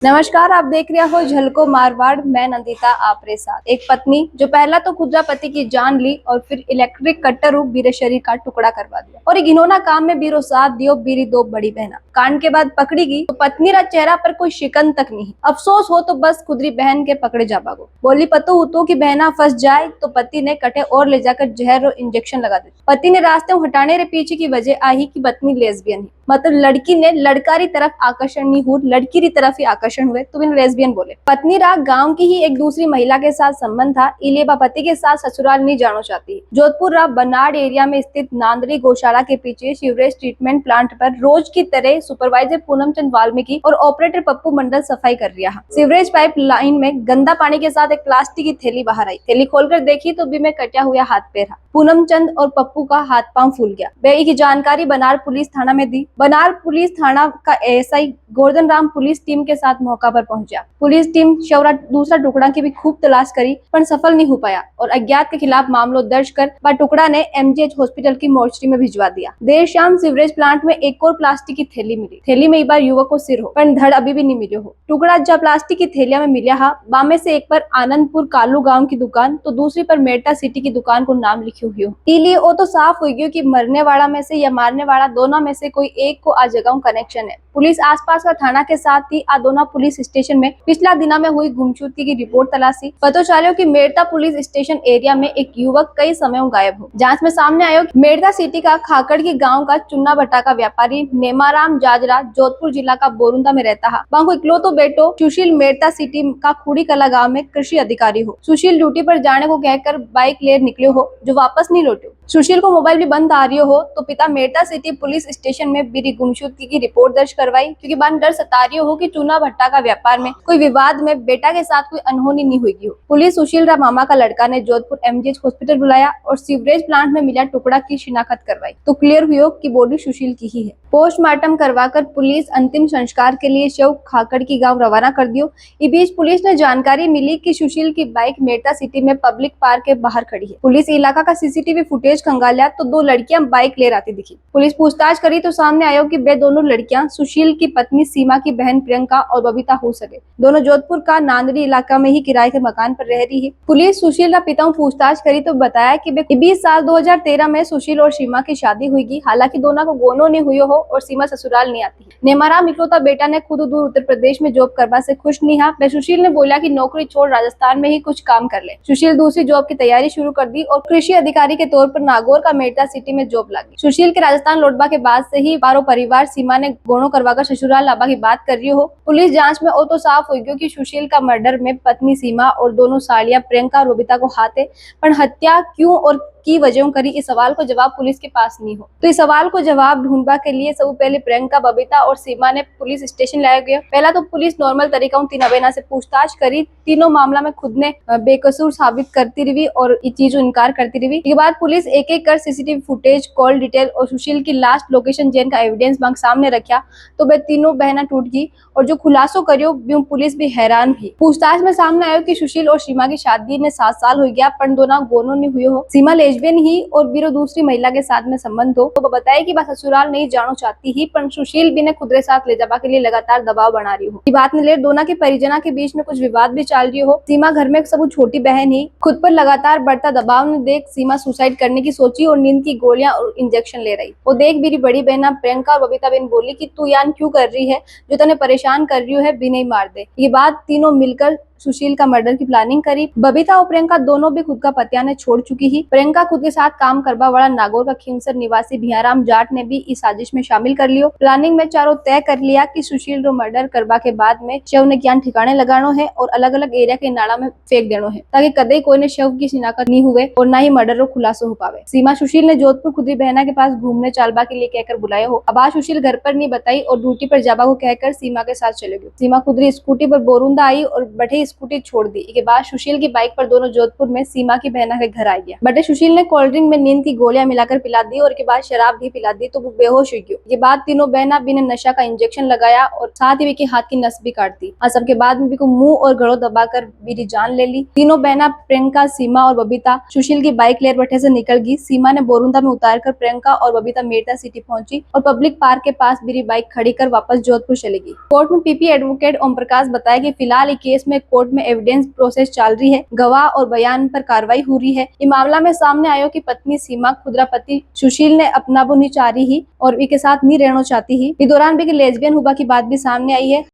नमस्कार, आप देख रहे हो झलको मारवाड़। मैं नंदिता आपरे साथ। एक पत्नी जो पहला तो खुदरा पति की जान ली और फिर इलेक्ट्रिक कट्टर रूप बीरे शरीर का टुकड़ा करवा दिया और एक घिनौना काम में बीरो साथ दियो बीरी दो बड़ी बहना। कांड के बाद पकड़ी गई तो पत्नी रा चेहरा पर कोई शिकन तक नहीं। अफसोस हो तो बस खुदरी बहन के पकड़े जा पागो। बोली पतो हुतो की बहना फंस जाए तो पति ने कटे और ले जाकर जहर और इंजेक्शन लगा दिया। पति ने रास्ते में हटाने रे पीछे की वजह आई की पत्नी लेस्बियन है, मतलब लड़की ने लड़कारी तरफ आकर्षण नहीं हुई, लड़की की तरफ ही आकर्षण हुए तो बिन लेस्बियन बोले। पत्नी रा गांव की ही एक दूसरी महिला के साथ संबंध था, इलिए पति के साथ ससुराल नहीं जाना चाहती। जोधपुर रा बनाड़ एरिया में स्थित नांदरी गौशाला के पीछे सीवरेज ट्रीटमेंट प्लांट पर रोज की तरह सुपरवाइजर पूनम चंद वाल्मीकि और ऑपरेटर पप्पू मंडल सफाई कर रहा है। सीवरेज पाइप लाइन में गंदा पानी के साथ एक प्लास्टिक की थैली बाहर आई। थैली खोलकर देखी तो बी में कटा हुआ हाथ पैर। पूनम चंद और पप्पू का हाथ पांव फूल गया। वे की जानकारी बनार पुलिस थाना में दी। बनार पुलिस थाना का ASI Govardhan Ram police team के साथ मौका पर पहुंचा। पुलिस टीम शवरा दूसरा टुकड़ा की भी खूब तलाश करी पर सफल नहीं हो पाया और अज्ञात के खिलाफ मामला दर्ज कर टुकड़ा ने एमजीएच हॉस्पिटल की मोर्चरी में भिजवा दिया। देर शाम सीवरेज प्लांट में एक और प्लास्टिक की थैली मिली। थैली में एक बार युवक को सिर हो पर धड़ अभी भी नहीं मिले हो। टुकड़ा जब प्लास्टिक की थैलिया में मिला हा, बामे से एक पर आनंदपुर कालू गाँव की दुकान तो दूसरी पर मेटा सिटी की दुकान को नाम लिखी हुई हो। इलिए वो तो साफ हो गयो कि मरने वाला में से या मारने वाला दोनों में से कोई एक को आ जगह कनेक्शन है। पुलिस आसपास का थाना के साथ ही आ दोनों पुलिस स्टेशन में पिछला दिना में हुई गुमशुदगी की रिपोर्ट तलाशी। पता चलो कि मेड़ता पुलिस स्टेशन एरिया में एक युवक कई समय गायब हो। जांच में सामने आयो मेड़ता सिटी का खाकड़ की गांव का चुन्ना भट्टा का व्यापारी नेमाराम जाजरा जोधपुर जिला का बोरुंदा में रहता है। वहाँ इकलौतो बेटो सुशील मेड़ता सिटी का खुड़ी कला गाँव में कृषि अधिकारी हो। सुशील ड्यूटी पर जाने को कहकर बाइक ले निकले हो जो वापस नहीं लौटे। सुशील को मोबाइल भी बंद आ रही हो तो पिता मेड़ता सिटी पुलिस स्टेशन में बीरी गुमशुदगी की रिपोर्ट दर्ज करवाई, क्योंकि बान डर सता रही हो कि चूना भट्टा का व्यापार में कोई विवाद में बेटा के साथ कोई अनहोनी नहीं हुई हो। पुलिस सुशील रा मामा का लड़का ने जोधपुर एमजीएच हॉस्पिटल बुलाया और सीवरेज प्लांट में मिला टुकड़ा की शिनाख्त करवाई तो क्लियर हुई कि बॉडी सुशील की ही है। पोस्टमार्टम करवाकर पुलिस अंतिम संस्कार के लिए शव खाकड़ की गांव रवाना कर दियो। इस बीच पुलिस ने जानकारी मिली कि सुशील की बाइक मेड़ता सिटी में पब्लिक पार्क के बाहर खड़ी है। पुलिस इलाका का सीसीटीवी फुटेज खंगाला तो दो लड़कियां बाइक ले आती दिखी। पुलिस पूछताछ करी तो सामने आयो कि वे दोनों लड़कियां सुशील की पत्नी सीमा की बहन प्रियंका और बबीता हो सके। दोनों जोधपुर का नांदरी इलाका में ही किराए के मकान पर रह रही है। पुलिस सुशील का पिता पूछताछ करी तो बताया कि 20 साल 2013 में सुशील और सीमा की शादी हुई। हालांकि दोनों को गोनो नहीं हुई हो और सीमा ससुराल नहीं आती। नेमाराम इकलौता बेटा ने खुद दूर उत्तर प्रदेश में जॉब करवा से खुश नहीं है। सुशील ने बोला कि नौकरी छोड़ राजस्थान में ही कुछ काम कर ले। सुशील दूसरी जॉब की तैयारी शुरू कर दी और कृषि अधिकारी के तौर पर नागौर का मेड़ता सिटी में जॉब लगी। सुशील के राजस्थान लौटबा के बाद से ही बारो परिवार सीमा ने गोनो करवाकर ससुराल लाबा की बात कर रही हो। पुलिस जांच में वो तो साफ हो गयो कि सुशील का मर्डर में पत्नी सीमा और दोनों सालियां प्रियंका और बबीता को हाथ है, पर हत्या क्यों और की वजहों करी इस सवाल को जवाब पुलिस के पास नहीं हो। तो इस सवाल को जवाब ढूंढने के लिए सब पहले प्रियंका, बबीता और सीमा ने पुलिस स्टेशन लाया गया। पहला तो पुलिस नॉर्मल तरीका तीन बहना से पूछताछ करी। तीनों मामला में खुद ने बेकसूर साबित करती रही और इस चीज इनकार करती रही। इसके बाद पुलिस एक एक कर सीसीटीवी फुटेज, कॉल डिटेल और सुशील की लास्ट लोकेशन जैन का एविडेंस बैंक सामने रखा तो वे तीनों बहना टूट गई और जो खुलासो करियो पुलिस भी हैरान भी। पूछताछ में सामने आयो कि सुशील और सीमा की शादी ने 7 साल हो गया पर दोनों गोनो नहीं हुई हो। सीमा लेस्बियन ही और बीरो दूसरी महिला के साथ में संबंध हो। तो बताया कि बस ससुराल नहीं जाना चाहती ही, पर सुशील भी ने खुद के साथ ले जाने के लिए लगातार दबाव बना रही हो। बात ने ले दोनों के परिजना के बीच में कुछ विवाद भी चल रही हो। सीमा घर में सब छोटी बहन ही खुद पर लगातार बढ़ता दबाव ने देख सीमा सुसाइड करने की सोची और नींद की गोलियां और इंजेक्शन ले रही। वो देख मेरी बड़ी बहना प्रियंका और बबीता बहन बोली कि तू यान क्यों कर रही है, जो तने परेशान कर रही है भी नहीं मार दे। ये बात तीनों मिलकर सुशील का मर्डर की प्लानिंग करी। बबीता और प्रियंका दोनों भी खुद का पतिया ने छोड़ चुकी ही। प्रियंका खुद के साथ काम करवा वाला नागौर का खीमसर निवासी भियाराम जाट ने भी इस साजिश में शामिल कर लियो। प्लानिंग में चारों तय कर लिया कि सुशील को मर्डर करवा के बाद में शव ने ज्ञान ठिकाने लगानो है और अलग अलग एरिया के नाला में फेंक देनो है, ताकि कदे कोई ने शव की शिनाख्त नहीं हुए और न ही मर्डर खुलासो हो पावे। सीमा सुशील ने जोधपुर खुदी बहना के पास घूमने चालबा के लिए कहकर बुलाया हो। अब आज सुशील घर पर नहीं बताई और ड्यूटी पर जाबा को कहकर सीमा के साथ चले गए। सीमा खुदरी स्कूटी पर बोरुंदा आई और बैठे स्कूटी छोड़ दी। इसके बाद सुशील की बाइक पर दोनों जोधपुर में सीमा की बहना के घर आ गया। बटे सुशील ने कोल्ड ड्रिंक में नींद की गोलियां मिलाकर पिला दी और के बाद शराब भी पिला दी तो वो बेहोश हुई। के बाद तीनों बहना भी ने नशा का इंजेक्शन लगाया और साथ ही के हाथ की नस भी काट दी और सबके बाद में भी को मुंह और गड़ों दबाकर मेरी जान ले ली। तीनों बहना प्रियंका, सीमा और बबीता सुशील की बाइक लेर बठे से निकल गई। सीमा ने बोरुंदा में उतारकर प्रियंका और बबीता मेरता सिटी पहुंची और पब्लिक पार्क के पास मेरी बाइक खड़ी कर वापस जोधपुर चली गई। कोर्ट में पीपी एडवोकेट ओम प्रकाश बताया कि फिलहाल ये केस में कोर्ट में एविडेंस प्रोसेस चल रही है, गवाह और बयान पर कार्रवाई हो रही है। ये मामला में सामने आयो कि पत्नी सीमा खुदरा पति सुशील ने अपना वो नहीं चाह रही ही और वी के साथ नहीं रहना चाहती ही। इस दौरान भी लेस्बियन हुआ की बात भी सामने आई है।